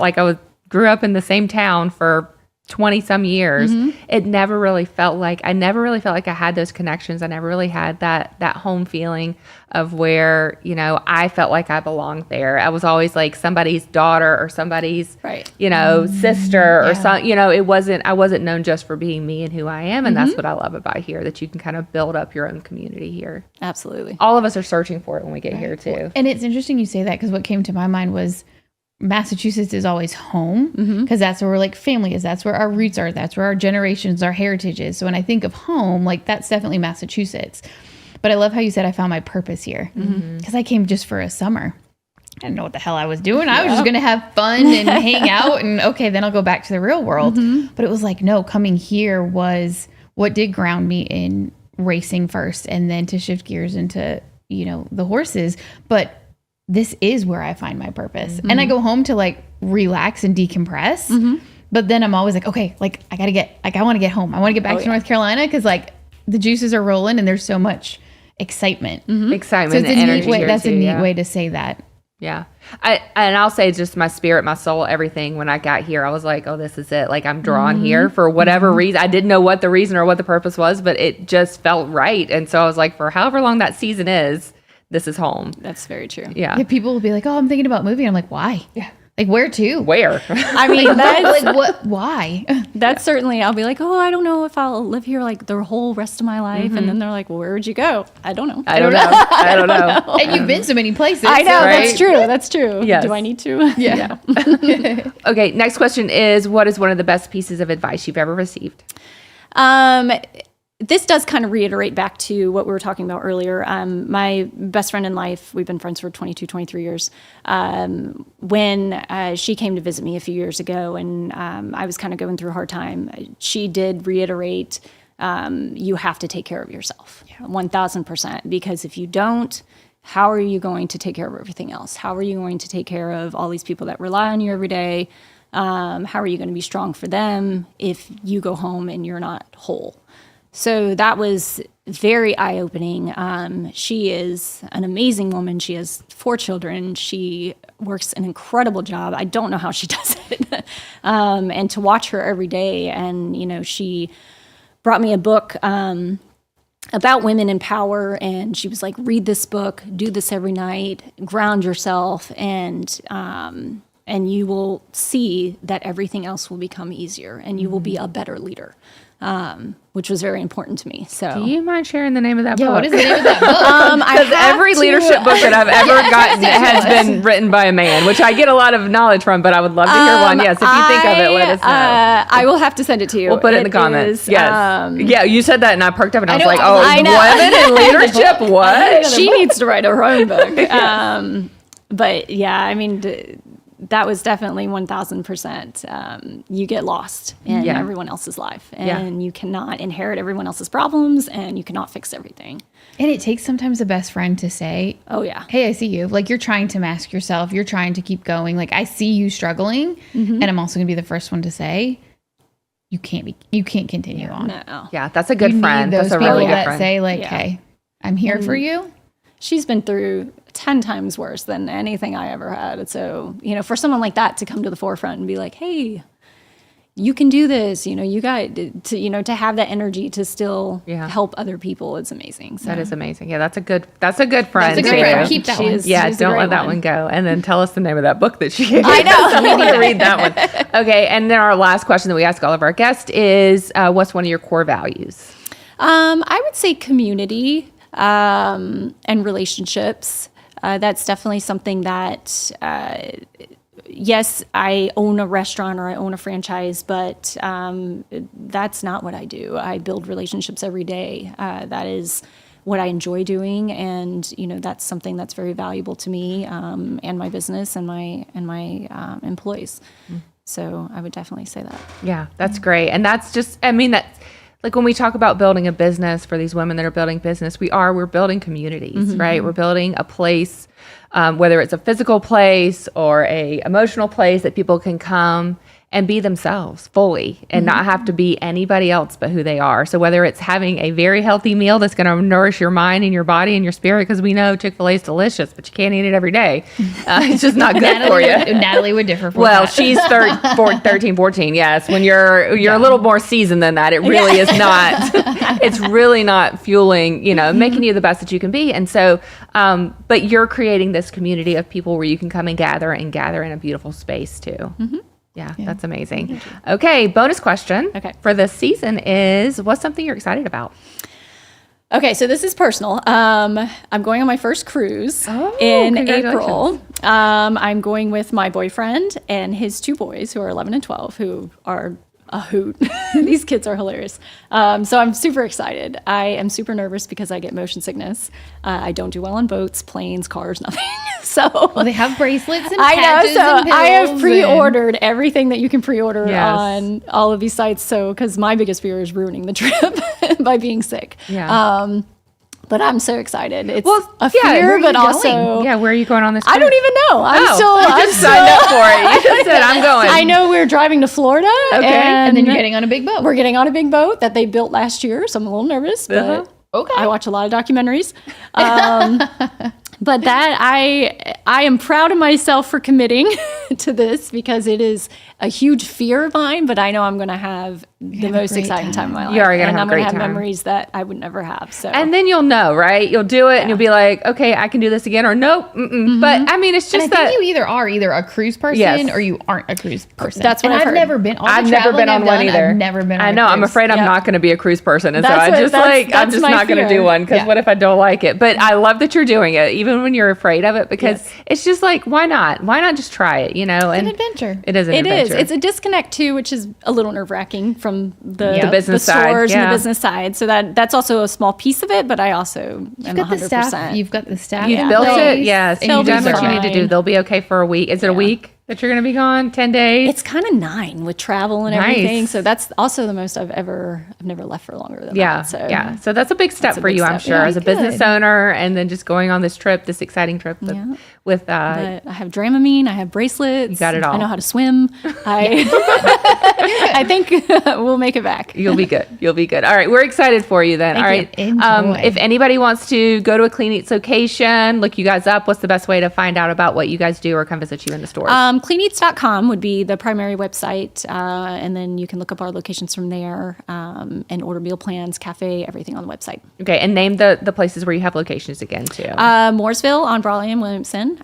grew up in the same town for 20 some years, it never really felt like I had those connections. I never really had that home feeling of where, I felt like I belonged there. I was always like somebody's daughter or somebody's, Right. sister or something, I wasn't known just for being me and who I am. And that's what I love about here, that you can kind of build up your own community here. Absolutely. All of us are searching for it when we get here too. And it's interesting you say that, because what came to my mind was Massachusetts is always home, because that's where like family is. That's where our roots are. That's where our generations, our heritage is. So when I think of home, like that's definitely Massachusetts. But I love how you said I found my purpose here, because I came just for a summer. I didn't know what the hell I was doing. I was just going to have fun and hang out, and okay, then I'll go back to the real world. But it was like, no, coming here was what did ground me in racing first, and then to shift gears into, the horses. But this is where I find my purpose. And I go home to like relax and decompress. But then I'm always like, okay, like I want to get home. I want to get back to North Carolina, because like the juices are rolling and there's so much excitement. Excitement So it's and a energy neat way. here That's too, a neat yeah. way to say that. Yeah. I'll say just my spirit, my soul, everything. When I got here, I was like, oh, this is it. Like I'm drawn here for whatever reason. I didn't know what the reason or what the purpose was, but it just felt right. And so I was like, for however long that season is, this is home. That's very true. Yeah. Yeah, people will be like, oh, I'm thinking about moving. I'm like, why? Yeah. Like where to? Where? I mean, that's, Like what? Why? that's certainly, I'll be like, oh, I don't know if I'll live here like the whole rest of my life. And then they're like, well, where would you go? I don't know. I don't know. I don't know. And you've been so many places. I know, Right? that's true. That's true. Yes. Do I need to? Yeah. Okay. Next question is, what is one of the best pieces of advice you've ever received? This does kind of reiterate back to what we were talking about earlier. My best friend in life, we've been friends for 22, 23 years. When she came to visit me a few years ago, and I was kind of going through a hard time, she did reiterate, you have to take care of yourself, 1,000%. Because if you don't, how are you going to take care of everything else? How are you going to take care of all these people that rely on you every day? How are you going to be strong for them if you go home and you're not whole? So that was very eye-opening. She is an amazing woman. She has 4 children. She works an incredible job. I don't know how she does it. And to watch her every day, and, she brought me a book about women in power, and she was like, read this book, do this every night, ground yourself, and you will see that everything else will become easier, and you will be a better leader. which was very important to me. So Do you mind sharing the name of that book? What is the name of that book? Because every leadership book that I've ever gotten has been written by a man, which I get a lot of knowledge from, but I would love to hear one. Yes, if you think of it, let us know. I will have to send it to you. We'll put it in the comments. is, Yes. Yeah, you said that and I perked up and I was know, like, I women in leadership? What? She needs to write her own book. But yeah, I mean, that was definitely 1000%. You get lost in everyone else's life, and you cannot inherit everyone else's problems, and you cannot fix everything. And it takes sometimes a best friend to say, Oh yeah. hey, I see you. Like, you're trying to mask yourself. You're trying to keep going. Like, I see you struggling. And I'm also going to be the first one to say, you can't continue on. No. Yeah, that's a good You friend. need those That's a people really good that friend. say, like, Yeah. hey, I'm here for you. She's been through 10 times worse than anything I ever had. And so, for someone like that to come to the forefront and be like, hey, you can do this, you got to, to have that energy to still help other people. It's amazing. So That is amazing. Yeah, that's a good friend. That's a good too. friend. Keep that She one. is- Yeah, she's a don't great let that one go. And then tell us the name of that book that she gave. I know. I want to read that one. Okay, and then our last question that we ask all of our guests is, what's one of your core values? I would say community and relationships. That's definitely something that, yes, I own a restaurant or I own a franchise, but that's not what I do. I build relationships every day. That is what I enjoy doing, and that's something that's very valuable to me and my business and my employees. So I would definitely say that. Yeah, that's great. And that's just, that's like when we talk about building a business for these women that are building business, we're building communities, right? We're building a place, whether it's a physical place or a emotional place that people can come and be themselves fully and not have to be anybody else but who they are. So whether it's having a very healthy meal that's going to nourish your mind and your body and your spirit, because we know Chick-fil-A is delicious, but you can't eat it every day. It's just not good for you. Natalie would differ from Well, that. she's 13, 14. Yes. When you're a little more seasoned than that, it really is not, it's really not fueling, making you the best that you can be. And so, but you're creating this community of people where you can come and gather in a beautiful space too. Yeah, that's amazing. Okay. Bonus question for this season is, what's something you're excited about? Okay, so this is personal. I'm going on my first cruise in April. I'm going with my boyfriend and his two boys who are 11 and 12, who are a hoot. These kids are hilarious. So I'm super excited. I am super nervous because I get motion sickness. I don't do well on boats, planes, cars, nothing. So Well, they have bracelets and I know. patches So and I have pills pre-ordered everything that you can pre-order Yes. on all of these sites. So because my biggest fear is ruining the trip by being sick. Yeah. But I'm so excited. It's Well, a yeah, where fear, are you but going? also Yeah, where are you going on this I don't trip? even know. You just signed up for it. You just said, I'm going. I know we're driving to Florida. Okay. and then you're getting on a big boat. We're getting on a big boat that they built last year, so I'm a little nervous, but Okay. I watch a lot of documentaries. But that I am proud of myself for committing to this because it is a huge fear of mine, but I know I'm going to have the most great exciting time of my life. You are gonna and have I'm a great gonna have time. memories that I would never have. So And then you'll know, right? You'll do it and you'll be like, okay, I can do this again, or nope. But it's And just I that. think you either are a cruise person Yes. or you aren't a cruise person. That's what and I've heard. never been. All the I've never been traveling on I've one done, either. I've never been. On I a know. I'm cruise. afraid I'm Yep. not going to be a cruise person, and so That's I what- just that's- I'm that's just my not going to fear. do one because Yeah. what if I don't like it? But I love that you're doing it, even when you're afraid of it, because Yes. it's just like, why not? Why not just try it? It's an adventure. It is an It adventure. is. It's a disconnect too, which is a little nerve wracking from the business side, stores and yeah. the business side. So that's also a small piece of it, but I also am You've got 100%. the staff. You've got the staff. You've in built place, it, yes. and They'll You've be done what you need to do. fine. They'll be okay for a week. Is it a week that you're going to be gone? 10 days? It's kind of 9 with travel and Nice. everything. So that's also the most I've never left for longer than Yeah, that. So yeah. So that's a big step a for big you, I'm step. sure, Yeah, as a business good. owner, and then just going on this trip, this exciting trip with But I have Dramamine, I have bracelets. You got it all. I know how to swim. I think we'll make it back. You'll be good. You'll be good. All right. We're excited for you then. Thank All you. right. Enjoy. If anybody wants to go to a Clean Eats location, look you guys up, what's the best way to find out about what you guys do or come visit you in the stores? Cleaneats.com would be the primary website, and then you can look up our locations from there and order meal plans, cafe, everything on the website. Okay, and name the places where you have locations again too. Mooresville on Brawley and Williamson.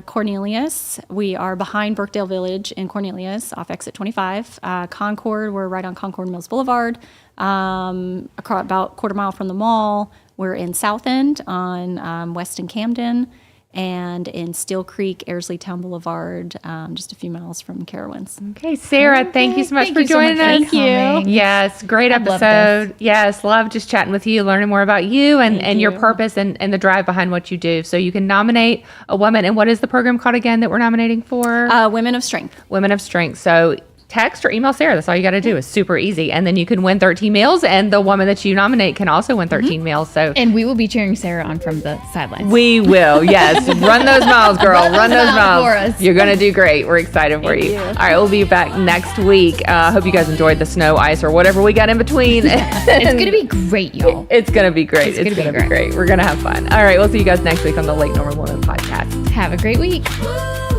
Cornelius, we are behind Birkdale Village in Cornelius off exit 25. Concord, we're right on Concord Mills Boulevard, about quarter mile from the mall. We're in South End on West and Camden, and in Steel Creek, Airsley Town Boulevard, just a few miles from Carowinds. Okay, Sarah, thank you so much for joining us. Thank you. Yes, great love episode. this. Yes, love just chatting with you, learning more about you and your purpose and the drive behind what you do. So you can nominate a woman. And what is the program called again that we're nominating for? Women of Strength. Women of Strength. So text or email Sarah. That's all you got to do. It's super easy. And then you can win 13 meals, and the woman that you nominate can also win 13 meals. So And we will be cheering Sarah on from the sidelines. we will. Yes. Run those miles, girl. Run those miles. for us. You're going to do great. We're excited for you. All right. We'll be back next week. Hope you guys enjoyed the snow, ice, or whatever we got in between. It's going to be great, y'all. It's going to be great. It's gonna be great. We're going to have fun. All right. We'll see you guys next week on the Lake Norman Woman podcast. Have a great week. Woo!